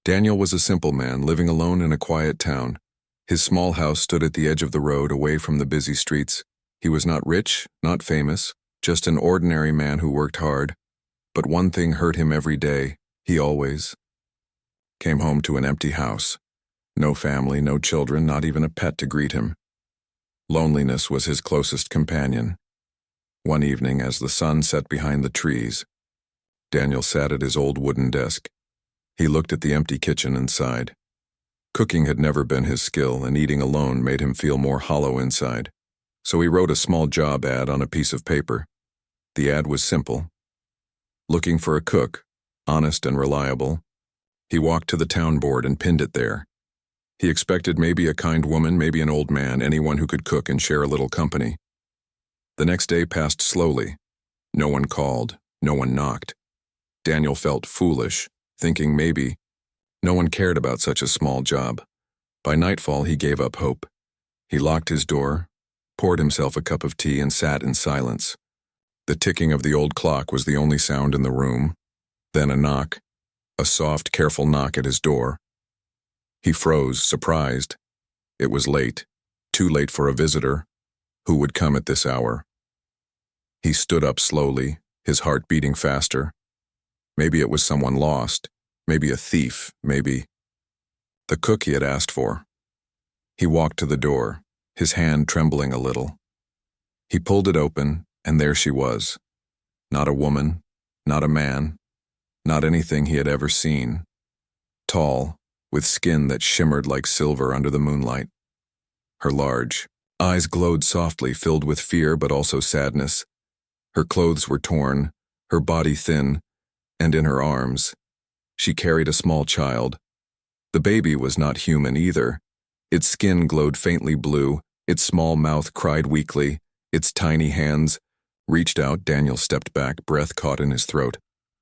Daniel was a simple man living alone in a quiet town. His small house stood at the edge of the road, away from the busy streets. He was not rich, not famous, just an ordinary man who worked hard. But one thing hurt him every day. He always came home to an empty house. No family, no children, not even a pet to greet him. Loneliness was his closest companion. One evening, as the sun set behind the trees, Daniel sat at his old wooden desk. He looked at the empty kitchen and sighed. Cooking had never been his skill, and eating alone made him feel more hollow inside. So he wrote a small job ad on a piece of paper. The ad was simple. Looking for a cook, honest and reliable. He walked to the town board and pinned it there. He expected maybe a kind woman, maybe an old man, anyone who could cook and share a little company. The next day passed slowly. No one called, no one knocked. Daniel felt foolish, thinking maybe no one cared about such a small job. By nightfall, he gave up hope. He locked his door, poured himself a cup of tea, and sat in silence. The ticking of the old clock was the only sound in the room. Then a knock, a soft, careful knock at his door. He froze, surprised. It was late, too late for a visitor. Who would come at this hour? He stood up slowly, his heart beating faster. Maybe it was someone lost, maybe a thief, maybe the cook he had asked for. He walked to the door, his hand trembling a little. He pulled it open, and there she was. Not a woman, not a man, not anything he had ever seen. Tall, with skin that shimmered like silver under the moonlight. Her large eyes glowed softly, filled with fear but also sadness. Her clothes were torn, her body thin, and in her arms, she carried a small child. The baby was not human either. Its skin glowed faintly blue, its small mouth cried weakly, its tiny hands reached out. Daniel stepped back, breath caught in his throat.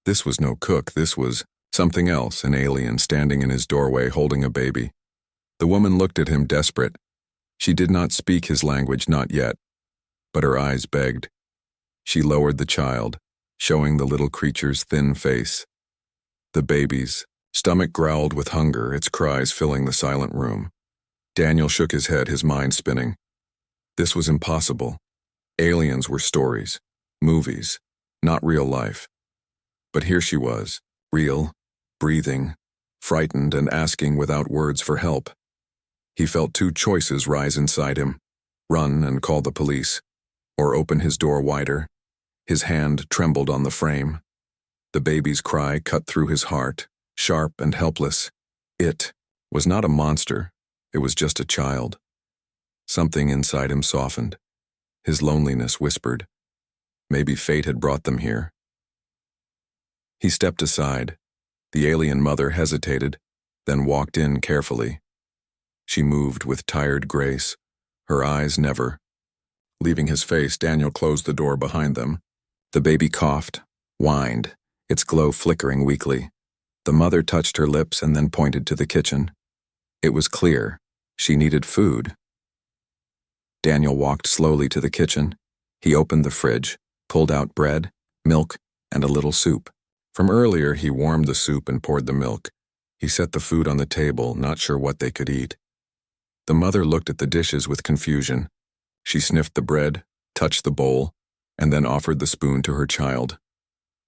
This was no cook, this was something else, an alien standing in his doorway holding a baby. The woman looked at him, desperate. She did not speak his language, not yet, but her eyes begged. She lowered the child, showing the little creature's thin face. The baby's stomach growled with hunger, its cries filling the silent room. Daniel shook his head, his mind spinning. This was impossible. Aliens were stories, movies, not real life. But here she was, real, breathing, frightened, and asking without words for help. He felt two choices rise inside him: run and call the police, or open his door wider. His hand trembled on the frame. The baby's cry cut through his heart, sharp and helpless. It was not a monster, it was just a child. Something inside him softened. His loneliness whispered. Maybe fate had brought them here. He stepped aside. The alien mother hesitated, then walked in carefully. She moved with tired grace, her eyes never. Leaving his face, Daniel closed the door behind them. The baby coughed, whined, its glow flickering weakly. The mother touched her lips and then pointed to the kitchen. It was clear. She needed food. Daniel walked slowly to the kitchen. He opened the fridge, pulled out bread, milk, and a little soup. From earlier, he warmed the soup and poured the milk. He set the food on the table, not sure what they could eat. The mother looked at the dishes with confusion. She sniffed the bread, touched the bowl, and then offered the spoon to her child.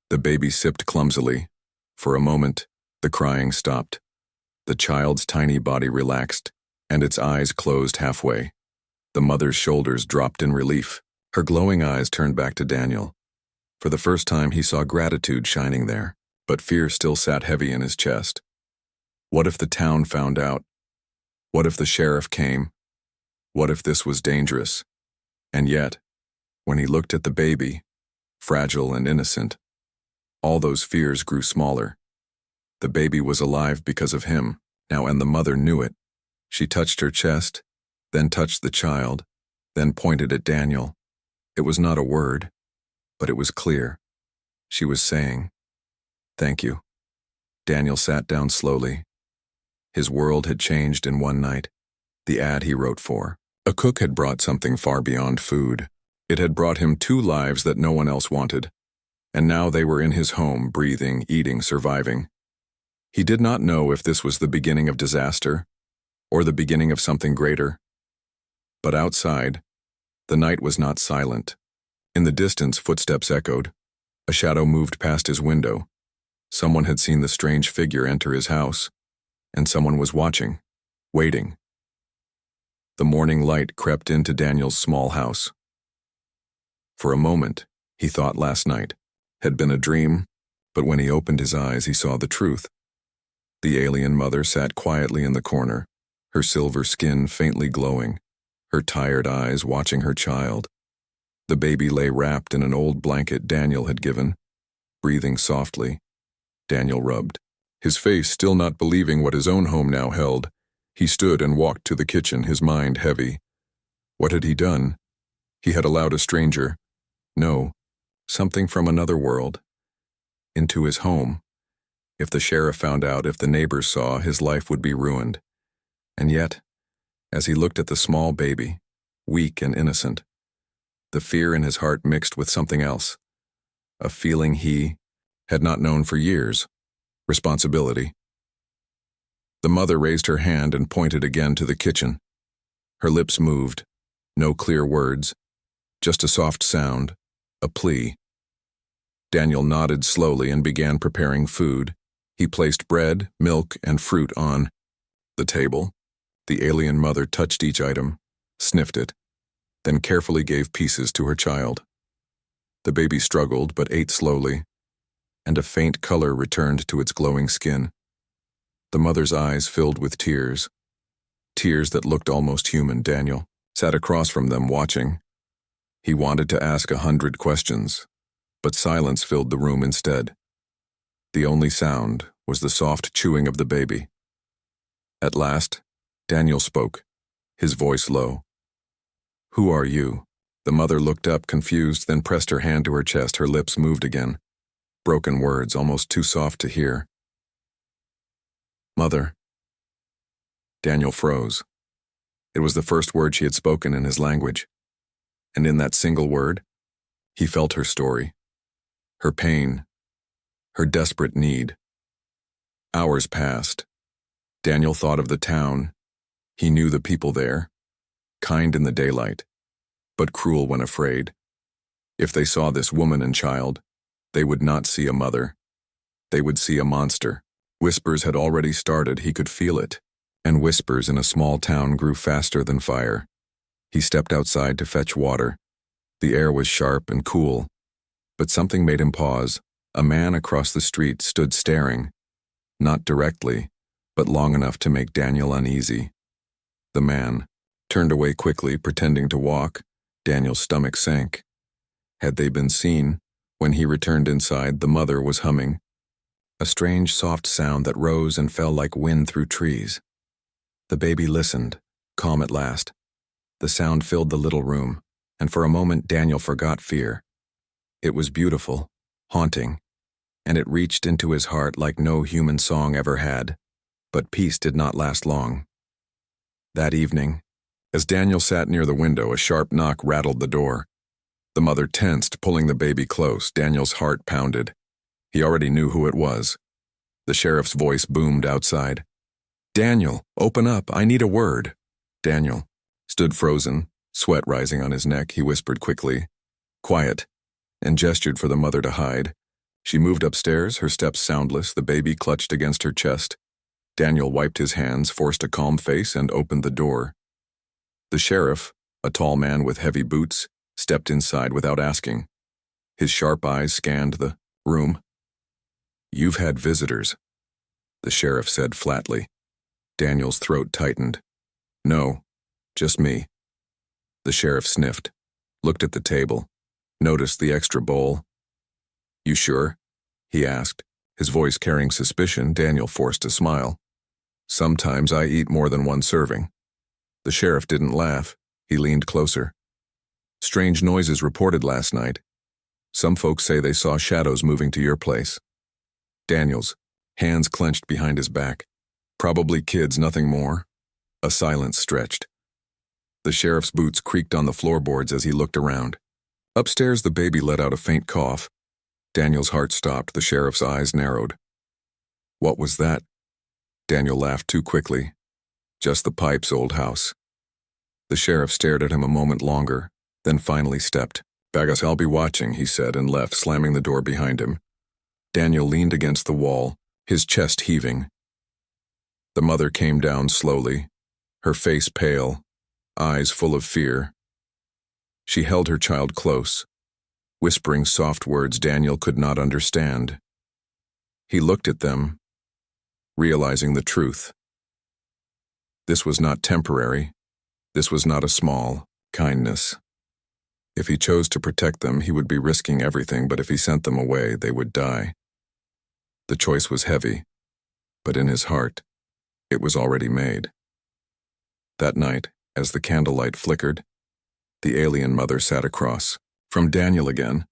The baby sipped clumsily. For a moment, the crying stopped. The child's tiny body relaxed, and its eyes closed halfway. The mother's shoulders dropped in relief. Her glowing eyes turned back to Daniel. For the first time, he saw gratitude shining there, but fear still sat heavy in his chest. What if the town found out? What if the sheriff came? What if this was dangerous? And yet, when he looked at the baby, fragile and innocent, all those fears grew smaller. The baby was alive because of him, now, and the mother knew it. She touched her chest, then touched the child, then pointed at Daniel. It was not a word, but it was clear. She was saying, "Thank you." Daniel sat down slowly. His world had changed in one night. The ad he wrote for. A cook had brought something far beyond food. It had brought him two lives that no one else wanted. And now they were in his home, breathing, eating, surviving. He did not know if this was the beginning of disaster or the beginning of something greater. But outside, the night was not silent. In the distance, footsteps echoed. A shadow moved past his window. Someone had seen the strange figure enter his house, and someone was watching, waiting. The morning light crept into Daniel's small house. For a moment, he thought last night had been a dream, but when he opened his eyes, he saw the truth. The alien mother sat quietly in the corner, her silver skin faintly glowing, her tired eyes watching her child. The baby lay wrapped in an old blanket Daniel had given, breathing softly. Daniel rubbed. His face still not believing what his own home now held. He stood and walked to the kitchen, his mind heavy. What had he done? He had allowed a stranger, no, something from another world, into his home. If the sheriff found out, if the neighbors saw, his life would be ruined. And yet, as he looked at the small baby, weak and innocent, the fear in his heart mixed with something else, a feeling he had not known for years, responsibility. The mother raised her hand and pointed again to the kitchen. Her lips moved, no clear words, just a soft sound, a plea. Daniel nodded slowly and began preparing food. He placed bread, milk, and fruit on the table. The alien mother touched each item, sniffed it, then carefully gave pieces to her child. The baby struggled but ate slowly, and a faint color returned to its glowing skin. The mother's eyes filled with tears, tears that looked almost human. Daniel sat across from them watching. He wanted to ask 100 questions, but silence filled the room instead. The only sound was the soft chewing of the baby. At last, Daniel spoke, his voice low. "Who are you?" The mother looked up, confused, then pressed her hand to her chest. Her lips moved again. Broken words, almost too soft to hear. "Mother." Daniel froze. It was the first word she had spoken in his language. And in that single word, he felt her story, her pain, her desperate need. Hours passed. Daniel thought of the town. He knew the people there, kind in the daylight, but cruel when afraid. If they saw this woman and child, they would not see a mother. They would see a monster. Whispers had already started, he could feel it, and whispers in a small town grew faster than fire. He stepped outside to fetch water. The air was sharp and cool, but something made him pause. A man across the street stood staring, not directly, but long enough to make Daniel uneasy. The man turned away quickly, pretending to walk. Daniel's stomach sank. Had they been seen? When he returned inside, the mother was humming, a strange soft sound that rose and fell like wind through trees. The baby listened, calm at last. The sound filled the little room, and for a moment Daniel forgot fear. It was beautiful, haunting, and it reached into his heart like no human song ever had. But peace did not last long. That evening, as Daniel sat near the window, a sharp knock rattled the door. The mother tensed, pulling the baby close. Daniel's heart pounded. He already knew who it was. The sheriff's voice boomed outside. "Daniel, open up, I need a word." Daniel stood frozen, sweat rising on his neck. He whispered quickly, "Quiet," and gestured for the mother to hide. She moved upstairs, her steps soundless, the baby clutched against her chest. Daniel wiped his hands, forced a calm face, and opened the door. The sheriff, a tall man with heavy boots, stepped inside without asking. His sharp eyes scanned the room. "You've had visitors," the sheriff said flatly. Daniel's throat tightened. "No, just me." The sheriff sniffed, looked at the table, noticed the extra bowl. "You sure?" he asked, his voice carrying suspicion. Daniel forced a smile. "Sometimes I eat more than one serving." The sheriff didn't laugh. He leaned closer. "Strange noises reported last night. Some folks say they saw shadows moving to your place." Daniel's hands clenched behind his back. "Probably kids, nothing more." A silence stretched. The sheriff's boots creaked on the floorboards as he looked around. Upstairs, the baby let out a faint cough. Daniel's heart stopped. The sheriff's eyes narrowed. What was that? Daniel laughed too quickly. Just the pipes, old house. The sheriff stared at him a moment longer, then finally stepped. "Bagus, I'll be watching," he said, and left, slamming the door behind him. Daniel leaned against the wall, his chest heaving. The mother came down slowly, her face pale, eyes full of fear. She held her child close, whispering soft words Daniel could not understand. He looked at them, realizing the truth. This was not temporary. This was not a small kindness. If he chose to protect them, he would be risking everything, but if he sent them away, they would die. The choice was heavy, but in his heart, it was already made. That night, as the candlelight flickered, the alien mother sat across from Daniel again.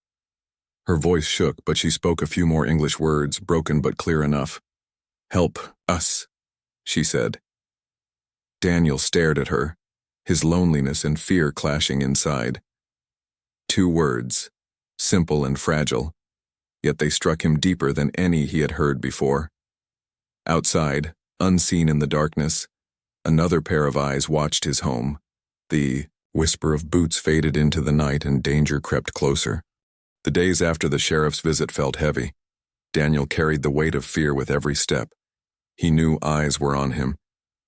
Her voice shook, but she spoke a few more English words, broken but clear enough. "Help us," she said. Daniel stared at her, his loneliness and fear clashing inside. 2 words, simple and fragile, yet they struck him deeper than any he had heard before. Outside, unseen in the darkness, another pair of eyes watched his home. The whisper of boots faded into the night and danger crept closer. The days after the sheriff's visit felt heavy. Daniel carried the weight of fear with every step. He knew eyes were on him.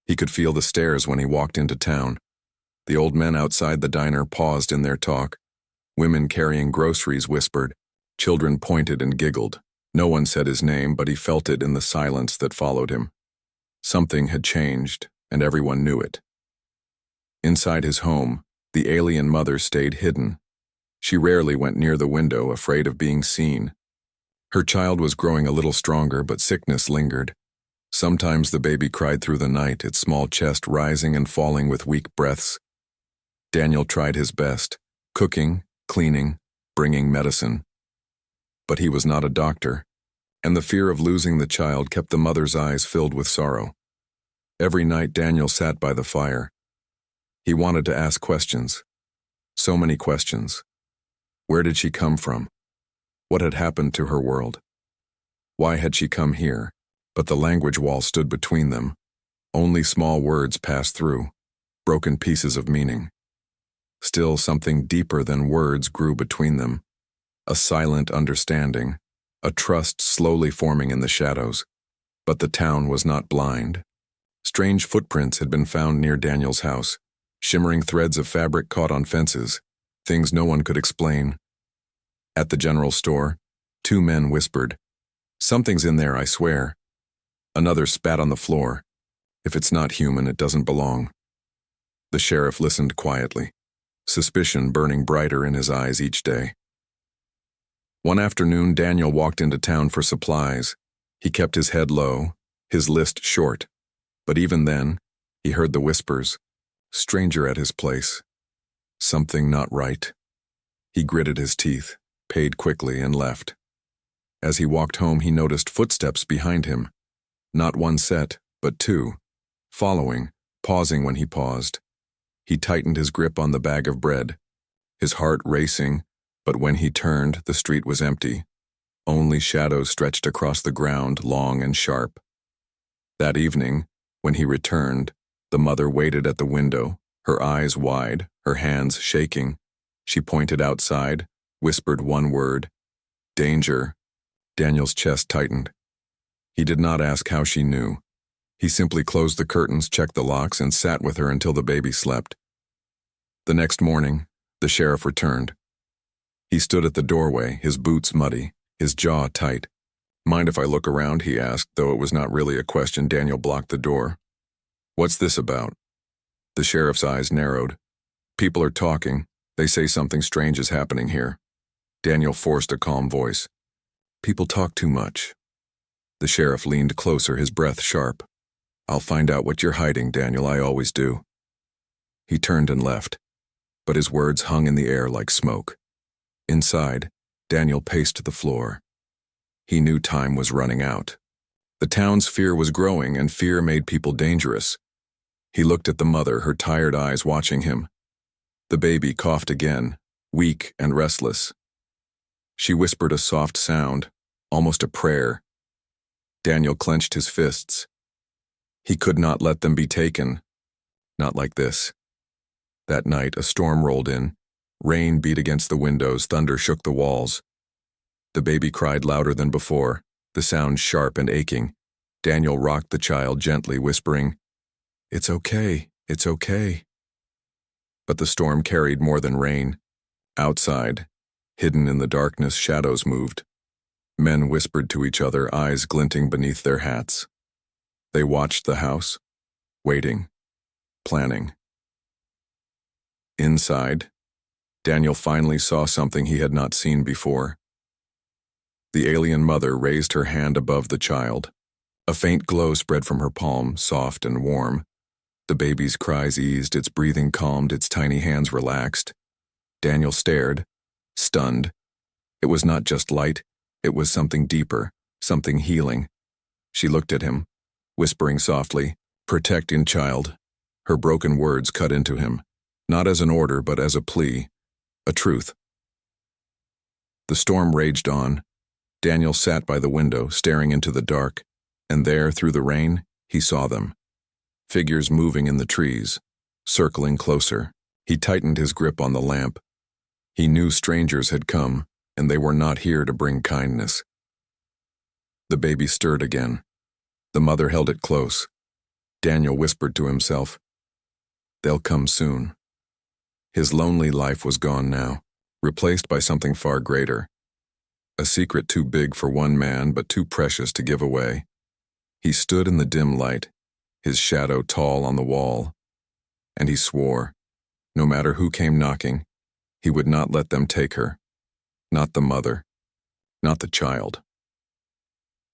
He could feel the stares when he walked into town. The old men outside the diner paused in their talk. Women carrying groceries whispered. Children pointed and giggled. No one said his name, but he felt it in the silence that followed him. Something had changed, and everyone knew it. Inside his home, the alien mother stayed hidden. She rarely went near the window, afraid of being seen. Her child was growing a little stronger, but sickness lingered. Sometimes the baby cried through the night, its small chest rising and falling with weak breaths. Daniel tried his best, cooking, cleaning, bringing medicine. But he was not a doctor, and the fear of losing the child kept the mother's eyes filled with sorrow. Every night Daniel sat by the fire. He wanted to ask questions. So many questions. Where did she come from? What had happened to her world? Why had she come here? But the language wall stood between them. Only small words passed through, broken pieces of meaning. Still, something deeper than words grew between them. A silent understanding, a trust slowly forming in the shadows. But the town was not blind. Strange footprints had been found near Daniel's house, shimmering threads of fabric caught on fences, things no one could explain. At the general store, 2 men whispered, "Something's in there, I swear." Another spat on the floor. "If it's not human, it doesn't belong." The sheriff listened quietly, suspicion burning brighter in his eyes each day. One afternoon, Daniel walked into town for supplies. He kept his head low, his list short. But even then, he heard the whispers. Stranger at his place. Something not right. He gritted his teeth, paid quickly, and left. As he walked home, he noticed footsteps behind him. Not 1 set, but 2. Following, pausing when he paused. He tightened his grip on the bag of bread, his heart racing, but when he turned, the street was empty. Only shadows stretched across the ground, long and sharp. That evening, when he returned, the mother waited at the window, her eyes wide, her hands shaking. She pointed outside, whispered 1 word, "Danger." Daniel's chest tightened. He did not ask how she knew. He simply closed the curtains, checked the locks, and sat with her until the baby slept. The next morning, the sheriff returned. He stood at the doorway, his boots muddy, his jaw tight. "Mind if I look around?" he asked, though it was not really a question. Daniel blocked the door. "What's this about?" The sheriff's eyes narrowed. "People are talking. They say something strange is happening here." Daniel forced a calm voice. "People talk too much." The sheriff leaned closer, his breath sharp. "I'll find out what you're hiding, Daniel, I always do." He turned and left, but his words hung in the air like smoke. Inside, Daniel paced the floor. He knew time was running out. The town's fear was growing, and fear made people dangerous. He looked at the mother, her tired eyes watching him. The baby coughed again, weak and restless. She whispered a soft sound, almost a prayer. Daniel clenched his fists. He could not let them be taken. Not like this. That night, a storm rolled in. Rain beat against the windows, thunder shook the walls. The baby cried louder than before, the sound sharp and aching. Daniel rocked the child gently, whispering, "It's okay, it's okay." But the storm carried more than rain. Outside, hidden in the darkness, shadows moved. Men whispered to each other, eyes glinting beneath their hats. They watched the house, waiting, planning. Inside, Daniel finally saw something he had not seen before. The alien mother raised her hand above the child. A faint glow spread from her palm, soft and warm. The baby's cries eased, its breathing calmed, its tiny hands relaxed. Daniel stared, stunned. It was not just light, it was something deeper, something healing. She looked at him, whispering softly, "Protect in child." Her broken words cut into him, not as an order but as a plea, a truth. The storm raged on. Daniel sat by the window, staring into the dark, and there, through the rain, he saw them. Figures moving in the trees, circling closer. He tightened his grip on the lamp. He knew strangers had come, and they were not here to bring kindness. The baby stirred again. The mother held it close. Daniel whispered to himself, "They'll come soon." His lonely life was gone now, replaced by something far greater. A secret too big for one man, but too precious to give away. He stood in the dim light, his shadow tall on the wall, and he swore, no matter who came knocking, he would not let them take her. Not the mother, not the child.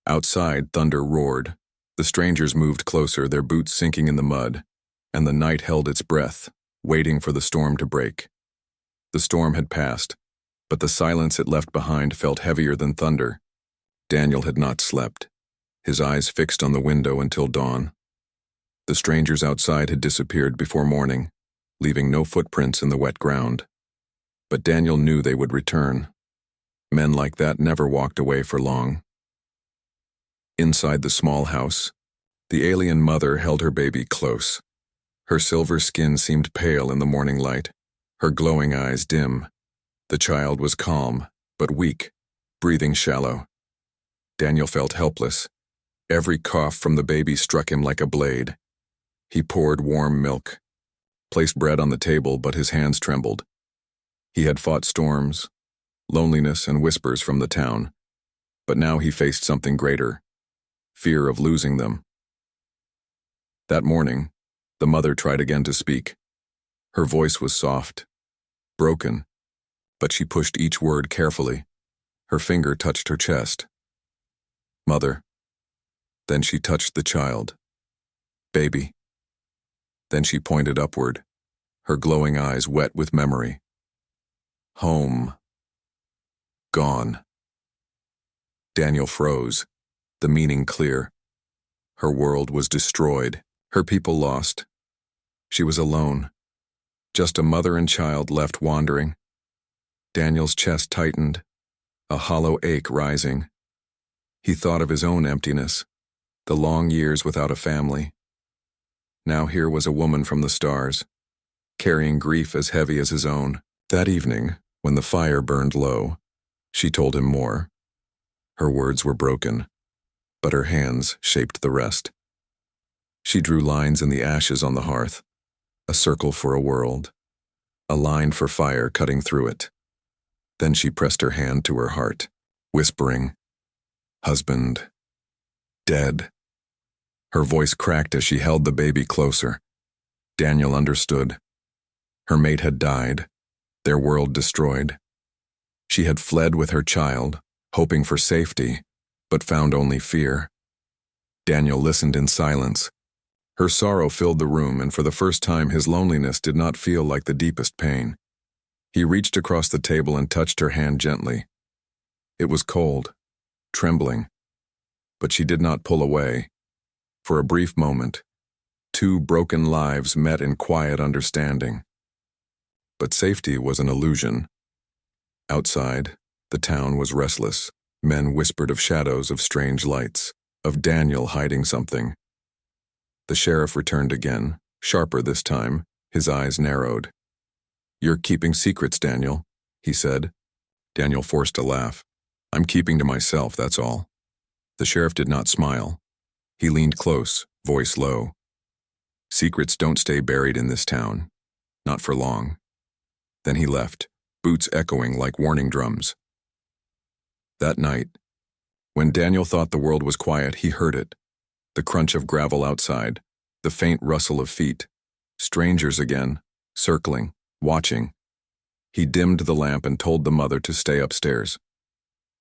Outside, thunder roared. The strangers moved closer, their boots sinking in the mud, and the night held its breath, waiting for the storm to break. The storm had passed, but the silence it left behind felt heavier than thunder. Daniel had not slept, his eyes fixed on the window until dawn. The strangers outside had disappeared before morning, leaving no footprints in the wet ground. But Daniel knew they would return. Men like that never walked away for long. Inside the small house, the alien mother held her baby close. Her silver skin seemed pale in the morning light, her glowing eyes dim. The child was calm, but weak, breathing shallow. Daniel felt helpless. Every cough from the baby struck him like a blade. He poured warm milk, placed bread on the table, but his hands trembled. He had fought storms, loneliness, and whispers from the town, but now he faced something greater, fear of losing them. That morning, the mother tried again to speak. Her voice was soft, broken, but she pushed each word carefully. Her finger touched her chest. "Mother." Then she touched the child. "Baby." Then she pointed upward, her glowing eyes wet with memory. "Home." Gone. Daniel froze, the meaning clear. Her world was destroyed, her people lost. She was alone, just a mother and child left wandering. Daniel's chest tightened, a hollow ache rising. He thought of his own emptiness, the long years without a family. Now here was a woman from the stars, carrying grief as heavy as his own. That evening, when the fire burned low, she told him more. Her words were broken, but her hands shaped the rest. She drew lines in the ashes on the hearth, a circle for a world, a line for fire cutting through it. Then she pressed her hand to her heart, whispering, "Husband, dead." Her voice cracked as she held the baby closer. Daniel understood. Her mate had died, their world destroyed. She had fled with her child, hoping for safety, but found only fear. Daniel listened in silence. Her sorrow filled the room, and for the first time his loneliness did not feel like the deepest pain. He reached across the table and touched her hand gently. It was cold, trembling, but she did not pull away. For a brief moment, two broken lives met in quiet understanding. But safety was an illusion. Outside, the town was restless. Men whispered of shadows of strange lights. of Daniel hiding something. The sheriff returned again, sharper this time, his eyes narrowed. "You're keeping secrets, Daniel," he said. Daniel forced a laugh. "I'm keeping to myself, that's all." The sheriff did not smile. He leaned close, voice low. "Secrets don't stay buried in this town. Not for long." Then he left, boots echoing like warning drums. That night, when Daniel thought the world was quiet, he heard it. The crunch of gravel outside, the faint rustle of feet. Strangers again, circling, watching. He dimmed the lamp and told the mother to stay upstairs.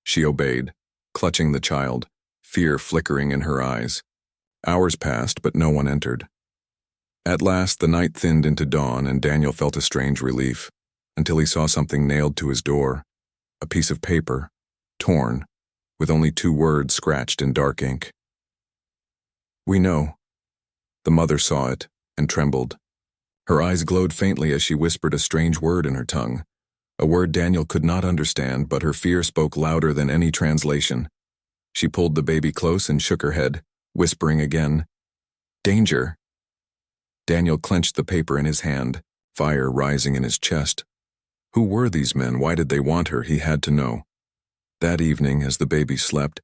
She obeyed, clutching the child, fear flickering in her eyes. Hours passed, but no one entered. At last, the night thinned into dawn, and Daniel felt a strange relief, until he saw something nailed to his door. A piece of paper, torn, with only 2 words scratched in dark ink. "We know." The mother saw it, and trembled. Her eyes glowed faintly as she whispered a strange word in her tongue, a word Daniel could not understand, but her fear spoke louder than any translation. She pulled the baby close and shook her head, whispering again, "Danger." Daniel clenched the paper in his hand, fire rising in his chest. Who were these men? Why did they want her? He had to know. That evening, as the baby slept,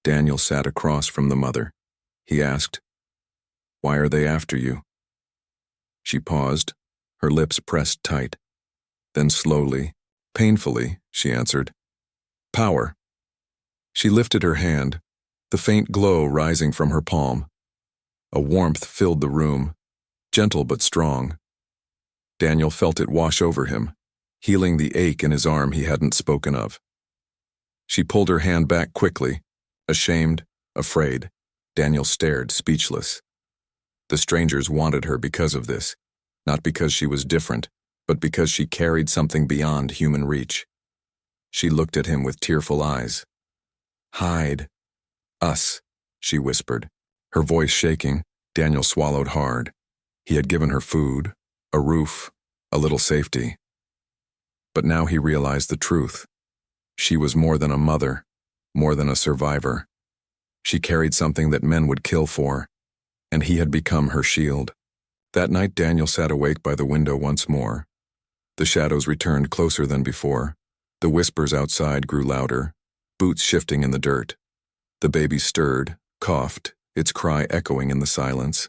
Daniel sat across from the mother. He asked, "Why are they after you?" She paused, her lips pressed tight. Then slowly, painfully, she answered, "Power." She lifted her hand, the faint glow rising from her palm. A warmth filled the room, gentle but strong. Daniel felt it wash over him, healing the ache in his arm he hadn't spoken of. She pulled her hand back quickly, ashamed, afraid. Daniel stared, speechless. The strangers wanted her because of this, not because she was different, but because she carried something beyond human reach. She looked at him with tearful eyes. "Hide. Us," she whispered, her voice shaking. Daniel swallowed hard. He had given her food, a roof, a little safety. But now he realized the truth. She was more than a mother, more than a survivor. She carried something that men would kill for, and he had become her shield. That night Daniel sat awake by the window once more. The shadows returned closer than before. The whispers outside grew louder, boots shifting in the dirt. The baby stirred, coughed, its cry echoing in the silence.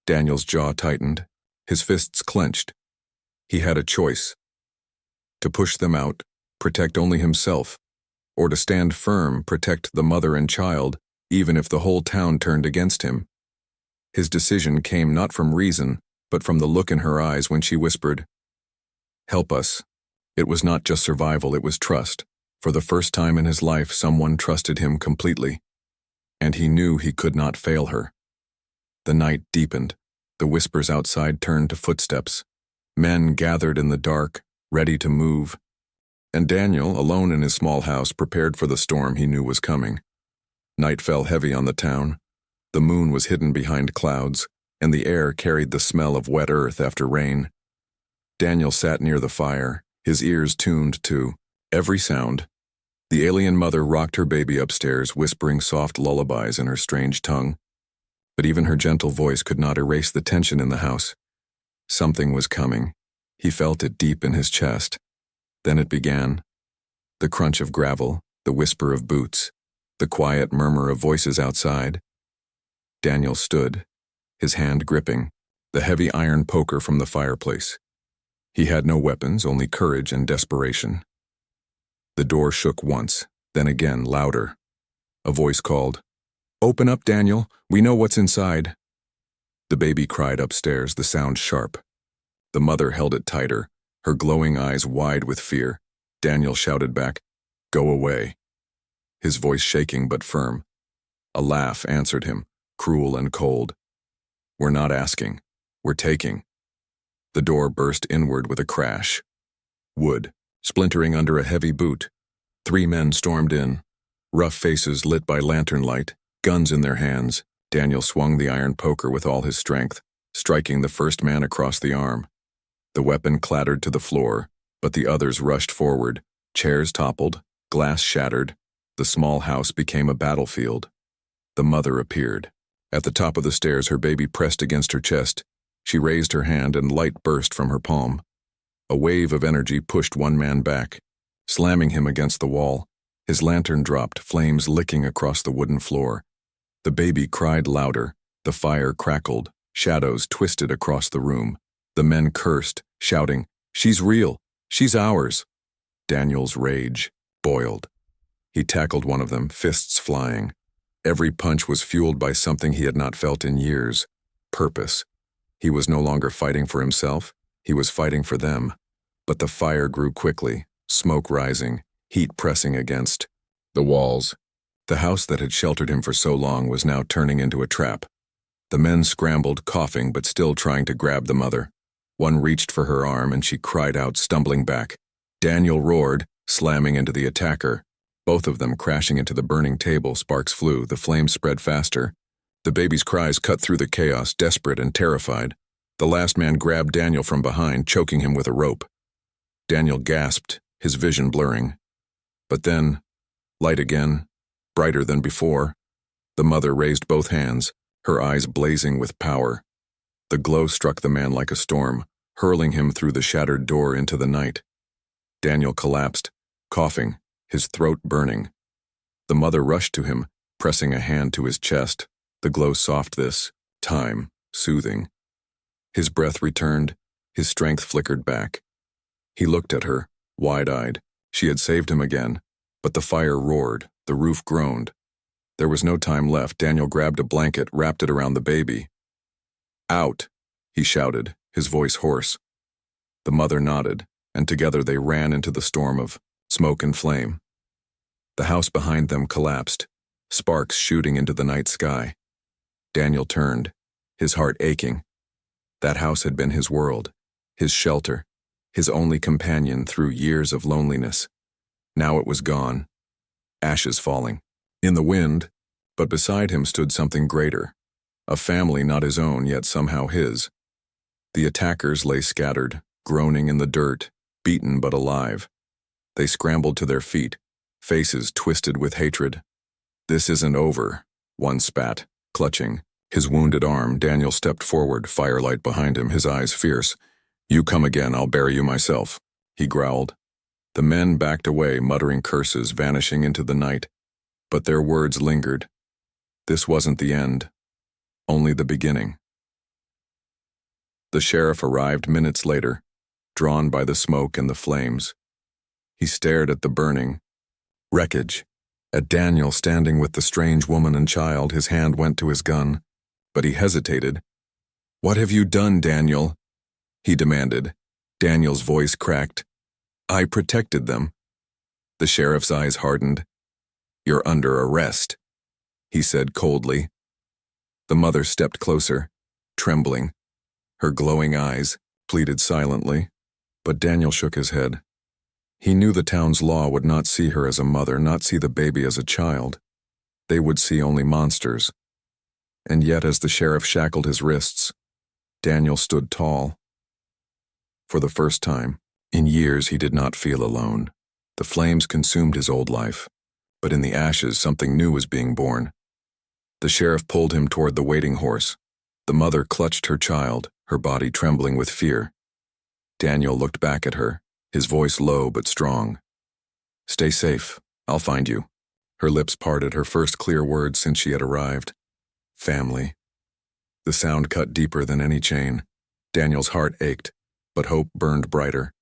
Daniel's jaw tightened, his fists clenched. He had a choice: to push them out, protect only himself, or to stand firm, protect the mother and child, even if the whole town turned against him. His decision came not from reason, but from the look in her eyes when she whispered, "Help us." It was not just survival, it was trust. For the first time in his life, someone trusted him completely. And he knew he could not fail her. The night deepened. The whispers outside turned to footsteps. Men gathered in the dark, ready to move. And Daniel, alone in his small house, prepared for the storm he knew was coming. Night fell heavy on the town. The moon was hidden behind clouds, and the air carried the smell of wet earth after rain. Daniel sat near the fire, his ears tuned to every sound. The alien mother rocked her baby upstairs, whispering soft lullabies in her strange tongue. But even her gentle voice could not erase the tension in the house. Something was coming. He felt it deep in his chest. Then it began. The crunch of gravel, the whisper of boots, the quiet murmur of voices outside. Daniel stood, his hand gripping the heavy iron poker from the fireplace. He had no weapons, only courage and desperation. The door shook once, then again, louder. A voice called, "Open up, Daniel. We know what's inside." The baby cried upstairs, the sound sharp. The mother held it tighter, her glowing eyes wide with fear. Daniel shouted back, "Go away," his voice shaking but firm. A laugh answered him, cruel and cold. "We're not asking. We're taking." The door burst inward with a crash. Wood, splintering under a heavy boot. 3 men stormed in, rough faces lit by lantern light, guns in their hands. Daniel swung the iron poker with all his strength, striking the first man across the arm. The weapon clattered to the floor, but the others rushed forward. Chairs toppled, glass shattered. The small house became a battlefield. The mother appeared. At the top of the stairs, her baby pressed against her chest. She raised her hand and light burst from her palm. A wave of energy pushed one man back, slamming him against the wall. His lantern dropped, flames licking across the wooden floor. The baby cried louder. The fire crackled. Shadows twisted across the room. The men cursed, shouting, "She's real! She's ours!" Daniel's rage boiled. He tackled one of them, fists flying. Every punch was fueled by something he had not felt in years: purpose. He was no longer fighting for himself, he was fighting for them. But the fire grew quickly, smoke rising, heat pressing against the walls. The house that had sheltered him for so long was now turning into a trap. The men scrambled, coughing but still trying to grab the mother. One reached for her arm and she cried out, stumbling back. Daniel roared, slamming into the attacker. Both of them crashing into the burning table. Sparks flew, the flames spread faster. The baby's cries cut through the chaos, desperate and terrified. The last man grabbed Daniel from behind, choking him with a rope. Daniel gasped, his vision blurring. But then, light again, brighter than before. The mother raised both hands, her eyes blazing with power. The glow struck the man like a storm, hurling him through the shattered door into the night. Daniel collapsed, coughing, his throat burning. The mother rushed to him, pressing a hand to his chest, the glow soft this time, soothing. His breath returned, his strength flickered back. He looked at her, wide-eyed. She had saved him again, but the fire roared, the roof groaned. There was no time left. Daniel grabbed a blanket, wrapped it around the baby. "Out," he shouted, his voice hoarse. The mother nodded, and together they ran into the storm of smoke and flame. The house behind them collapsed, sparks shooting into the night sky. Daniel turned, his heart aching. That house had been his world, his shelter, his only companion through years of loneliness. Now it was gone, ashes falling. In the wind, but beside him stood something greater, a family not his own, yet somehow his. The attackers lay scattered, groaning in the dirt, beaten but alive. They scrambled to their feet, faces twisted with hatred. "This isn't over," one spat, clutching his wounded arm. Daniel stepped forward, firelight behind him, his eyes fierce. "You come again, I'll bury you myself," he growled. The men backed away, muttering curses, vanishing into the night. But their words lingered. This wasn't the end, only the beginning. The sheriff arrived minutes later, drawn by the smoke and the flames. He stared at the burning wreckage, at Daniel standing with the strange woman and child. His hand went to his gun, but he hesitated. "What have you done, Daniel?" he demanded. Daniel's voice cracked. "I protected them." The sheriff's eyes hardened. "You're under arrest," he said coldly. The mother stepped closer, trembling. Her glowing eyes pleaded silently, but Daniel shook his head. He knew the town's law would not see her as a mother, not see the baby as a child. They would see only monsters. And yet, as the sheriff shackled his wrists, Daniel stood tall. For the first time in years, he did not feel alone. The flames consumed his old life, but in the ashes something new was being born. The sheriff pulled him toward the waiting horse. The mother clutched her child, her body trembling with fear. Daniel looked back at her, his voice low but strong. "Stay safe, I'll find you." Her lips parted, her first clear words since she had arrived. "Family." The sound cut deeper than any chain. Daniel's heart ached, but hope burned brighter.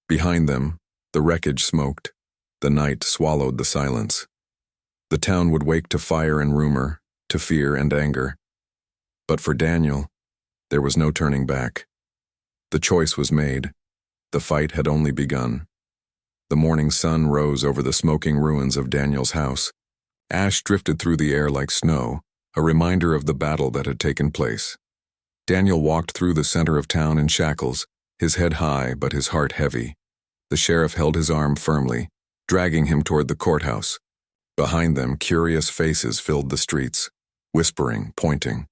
Behind them, the wreckage smoked. The night swallowed the silence. The town would wake to fire and rumor, to fear and anger. But for Daniel, there was no turning back. The choice was made. The fight had only begun. The morning sun rose over the smoking ruins of Daniel's house. Ash drifted through the air like snow, a reminder of the battle that had taken place. Daniel walked through the center of town in shackles, his head high but his heart heavy. The sheriff held his arm firmly, dragging him toward the courthouse. Behind them, curious faces filled the streets, whispering, pointing.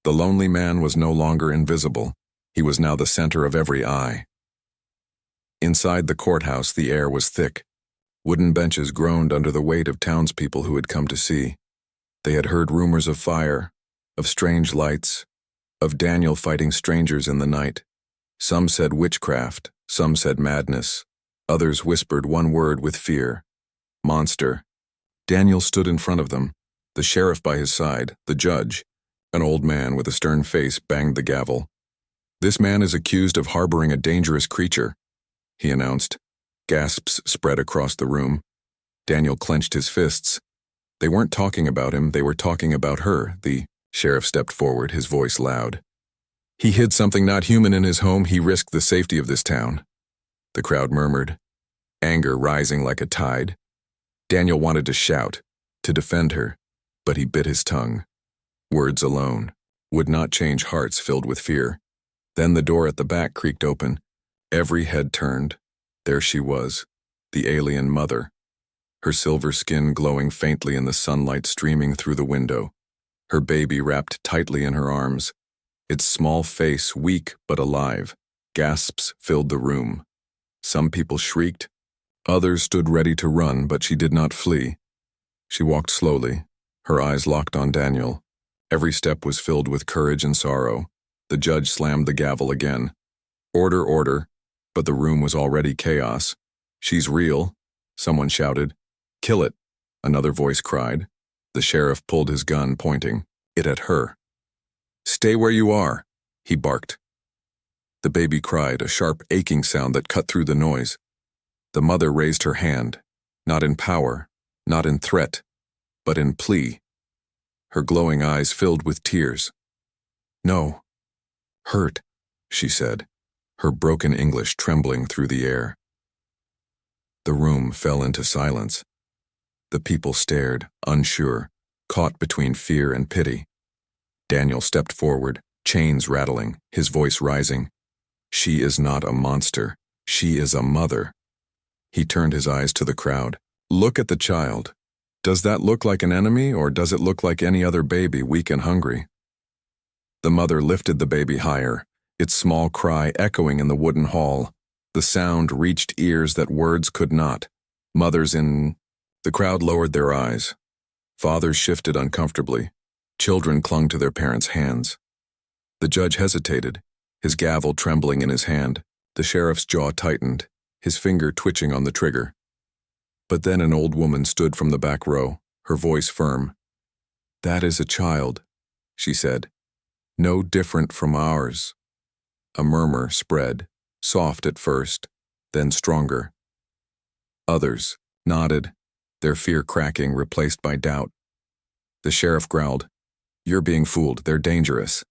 The lonely man was no longer invisible. He was now the center of every eye. Inside the courthouse, the air was thick. Wooden benches groaned under the weight of townspeople who had come to see. They had heard rumors of fire, of strange lights, of Daniel fighting strangers in the night. Some said witchcraft, some said madness. Others whispered one word with fear: monster. Daniel stood in front of them, the sheriff by his side, the judge. An old man with a stern face banged the gavel. "This man is accused of harboring a dangerous creature," he announced. Gasps spread across the room. Daniel clenched his fists. They weren't talking about him, they were talking about her. The sheriff stepped forward, his voice loud. "He hid something not human in his home. He risked the safety of this town." The crowd murmured, anger rising like a tide. Daniel wanted to shout, to defend her, but he bit his tongue. Words alone would not change hearts filled with fear. Then the door at the back creaked open. Every head turned. There she was, the alien mother, her silver skin glowing faintly in the sunlight streaming through the window, her baby wrapped tightly in her arms, its small face weak but alive. Gasps filled the room. Some people shrieked. Others stood ready to run, but she did not flee. She walked slowly, her eyes locked on Daniel. Every step was filled with courage and sorrow. The judge slammed the gavel again. "Order, order," but the room was already chaos. "She's real," someone shouted. "Kill it," another voice cried. The sheriff pulled his gun, pointing it at her. "Stay where you are," he barked. The baby cried, a sharp, aching sound that cut through the noise. The mother raised her hand, not in power, not in threat, but in plea. Her glowing eyes filled with tears. "No. Hurt," she said, her broken English trembling through the air. The room fell into silence. The people stared, unsure, caught between fear and pity. Daniel stepped forward, chains rattling, his voice rising. "She is not a monster. She is a mother." He turned his eyes to the crowd. "Look at the child. Does that look like an enemy, or does it look like any other baby, weak and hungry?" The mother lifted the baby higher, its small cry echoing in the wooden hall. The sound reached ears that words could not. Mothers in... The crowd lowered their eyes. Fathers shifted uncomfortably. Children clung to their parents' hands. The judge hesitated, his gavel trembling in his hand. The sheriff's jaw tightened, his finger twitching on the trigger. But then an old woman stood from the back row, her voice firm. "That is a child," she said. "No different from ours." A murmur spread, soft at first, then stronger. Others nodded, their fear cracking, replaced by doubt. The sheriff growled, "You're being fooled, they're dangerous."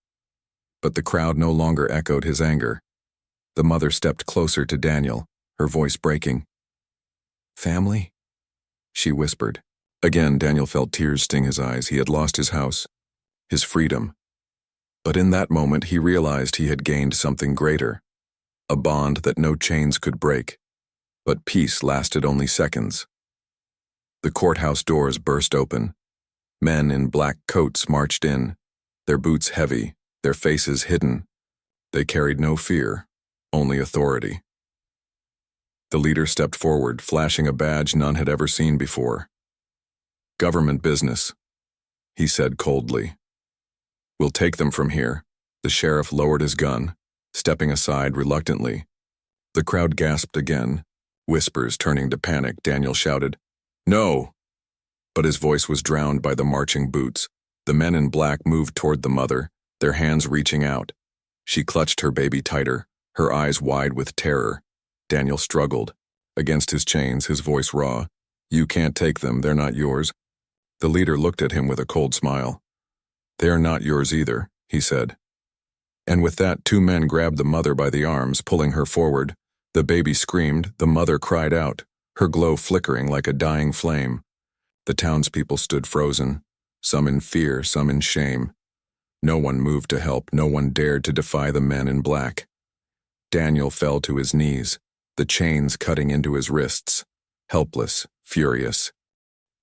But the crowd no longer echoed his anger. The mother stepped closer to Daniel, her voice breaking. "Family?" she whispered. Again, Daniel felt tears sting his eyes. He had lost his house, his freedom. But in that moment, he realized he had gained something greater, a bond that no chains could break. But peace lasted only seconds. The courthouse doors burst open. Men in black coats marched in, their boots heavy, their faces hidden. They carried no fear, only authority. The leader stepped forward, flashing a badge none had ever seen before. "Government business," he said coldly. "We'll take them from here." The sheriff lowered his gun, stepping aside reluctantly. The crowd gasped again, whispers turning to panic. Daniel shouted, "No!" But his voice was drowned by the marching boots. The men in black moved toward the mother, their hands reaching out. She clutched her baby tighter, her eyes wide with terror. Daniel struggled. Against his chains, his voice raw. "You can't take them, they're not yours." The leader looked at him with a cold smile. "They are not yours either," he said. And with that, two men grabbed the mother by the arms, pulling her forward. The baby screamed, the mother cried out, her glow flickering like a dying flame. The townspeople stood frozen, some in fear, some in shame. No one moved to help, no one dared to defy the men in black. Daniel fell to his knees, the chains cutting into his wrists, helpless, furious.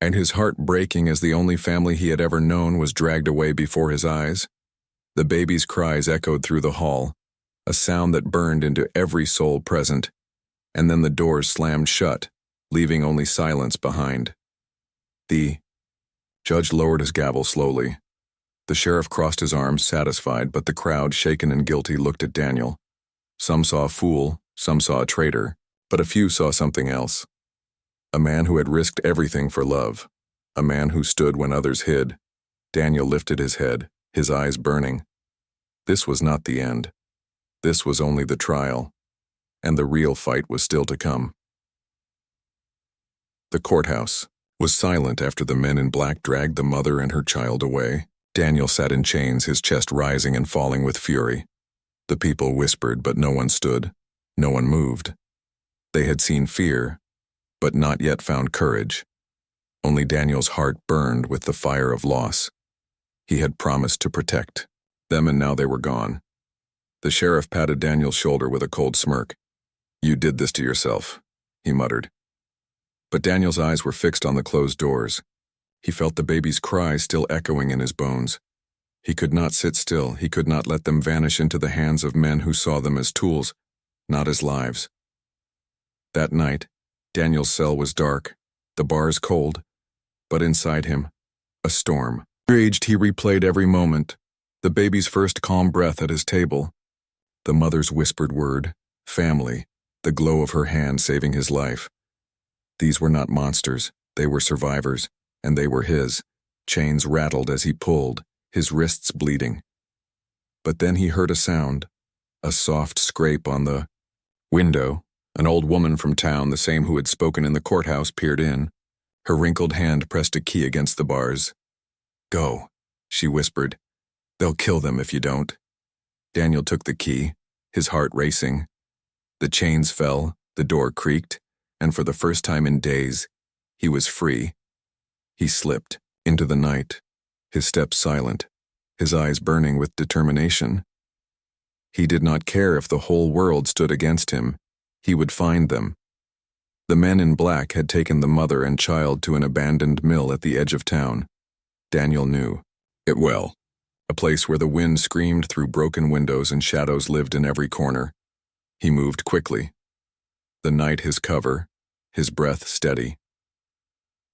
And his heart breaking as the only family he had ever known was dragged away before his eyes. The baby's cries echoed through the hall, a sound that burned into every soul present. And then the doors slammed shut, leaving only silence behind. The Judge lowered his gavel slowly. The sheriff crossed his arms, satisfied, but the crowd, shaken and guilty, looked at Daniel. Some saw a fool, some saw a traitor, but a few saw something else. A man who had risked everything for love. A man who stood when others hid. Daniel lifted his head, his eyes burning. This was not the end. This was only the trial, and the real fight was still to come. The courthouse was silent after the men in black dragged the mother and her child away. Daniel sat in chains, his chest rising and falling with fury. The people whispered, but no one stood. No one moved. They had seen fear, but not yet found courage. Only Daniel's heart burned with the fire of loss. He had promised to protect them, and now they were gone. The sheriff patted Daniel's shoulder with a cold smirk. "You did this to yourself," he muttered. But Daniel's eyes were fixed on the closed doors. He felt the baby's cries still echoing in his bones. He could not sit still. He could not let them vanish into the hands of men who saw them as tools, not as lives. That night, Daniel's cell was dark, the bars cold, but inside him, a storm. Raged, he replayed every moment, the baby's first calm breath at his table, the mother's whispered word, family, the glow of her hand saving his life. These were not monsters, they were survivors, and they were his. Chains rattled as he pulled, his wrists bleeding. But then he heard a sound, a soft scrape on the window. An old woman from town, the same who had spoken in the courthouse, peered in. Her wrinkled hand pressed a key against the bars. "Go," she whispered. "They'll kill them if you don't." Daniel took the key, his heart racing. The chains fell, the door creaked, and for the first time in days, he was free. He slipped into the night, his steps silent, his eyes burning with determination. He did not care if the whole world stood against him. He would find them. The men in black had taken the mother and child to an abandoned mill at the edge of town. Daniel knew it well, a place where the wind screamed through broken windows and shadows lived in every corner. He moved quickly, the night his cover, his breath steady.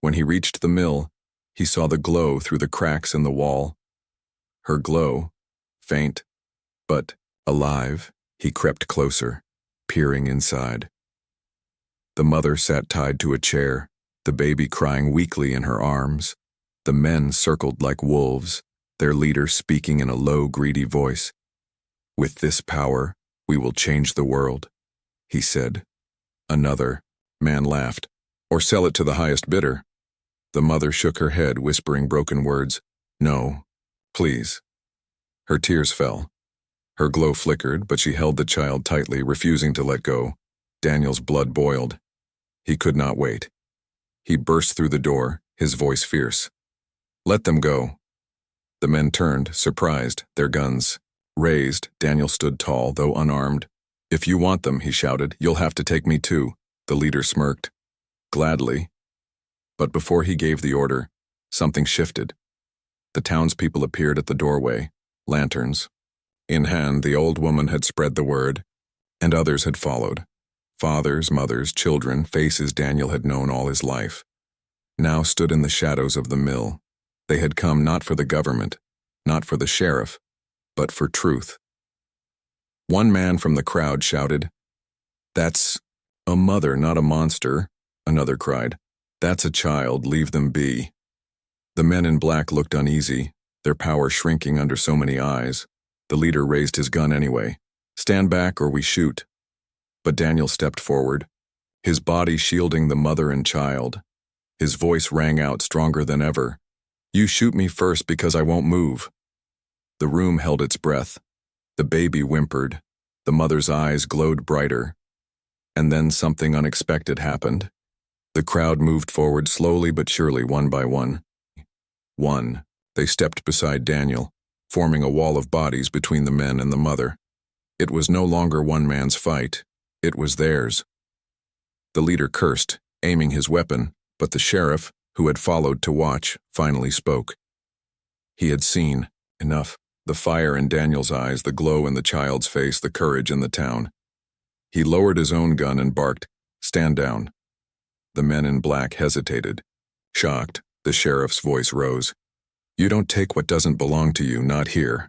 When he reached the mill, he saw the glow through the cracks in the wall. Her glow, faint, but alive. He crept closer, peering inside. The mother sat tied to a chair, the baby crying weakly in her arms. The men circled like wolves, their leader speaking in a low, greedy voice. "With this power, we will change the world," he said. Another man laughed. "Or sell it to the highest bidder." The mother shook her head, whispering broken words. "No, please." Her tears fell. Her glow flickered, but she held the child tightly, refusing to let go. Daniel's blood boiled. He could not wait. He burst through the door, his voice fierce. "Let them go." The men turned, surprised, their guns raised. Daniel stood tall, though unarmed. "If you want them," he shouted, "you'll have to take me too." The leader smirked. "Gladly." But before he gave the order, something shifted. The townspeople appeared at the doorway, lanterns in hand. The old woman had spread the word, and others had followed. Fathers, mothers, children, faces Daniel had known all his life, now stood in the shadows of the mill. They had come not for the government, not for the sheriff, but for truth. One man from the crowd shouted, "That's a mother, not a monster." Another cried, "That's a child, leave them be." The men in black looked uneasy, their power shrinking under so many eyes. The leader raised his gun anyway. "Stand back or we shoot." But Daniel stepped forward, his body shielding the mother and child. His voice rang out stronger than ever. "You shoot me first because I won't move." The room held its breath. The baby whimpered. The mother's eyes glowed brighter. And then something unexpected happened. The crowd moved forward slowly but surely, one by one. They stepped beside Daniel, forming a wall of bodies between the men and the mother. It was no longer one man's fight. It was theirs. The leader cursed, aiming his weapon, but the sheriff, who had followed to watch, finally spoke. He had seen enough. The fire in Daniel's eyes, the glow in the child's face, the courage in the town. He lowered his own gun and barked, "Stand down." The men in black hesitated, shocked, The sheriff's voice rose. You don't take what doesn't belong to you, not here.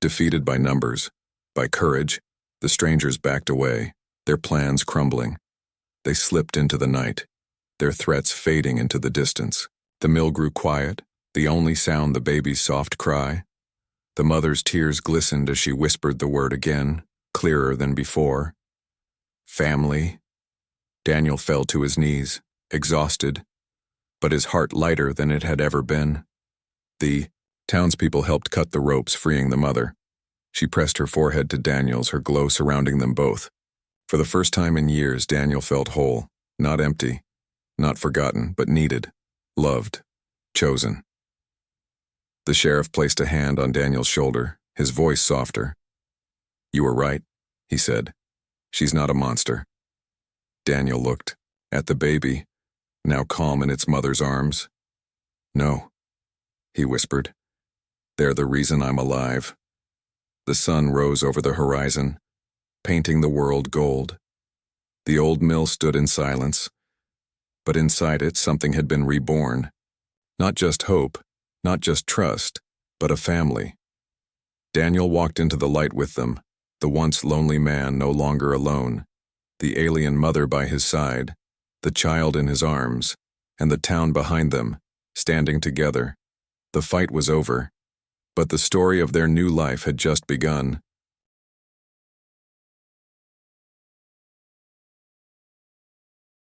Defeated by numbers, by courage, the strangers backed away, their plans crumbling. They slipped into the night, their threats fading into the distance. The mill grew quiet, the only sound the baby's soft cry. The mother's tears glistened as she whispered the word again, clearer than before. Family. Daniel fell to his knees, exhausted, but his heart lighter than it had ever been. The townspeople helped cut the ropes, freeing the mother. She pressed her forehead to Daniel's, her glow surrounding them both. For the first time in years, Daniel felt whole, not empty, not forgotten, but needed, loved, chosen. The sheriff placed a hand on Daniel's shoulder, his voice softer. You were right, he said. She's not a monster. Daniel looked at the baby, now calm in its mother's arms. No, he whispered. They're the reason I'm alive. The sun rose over the horizon, painting the world gold. The old mill stood in silence, but inside it something had been reborn. Not just hope, not just trust, but a family. Daniel walked into the light with them, the once lonely man no longer alone, the alien mother by his side, the child in his arms, and the town behind them, standing together. The fight was over, but the story of their new life had just begun.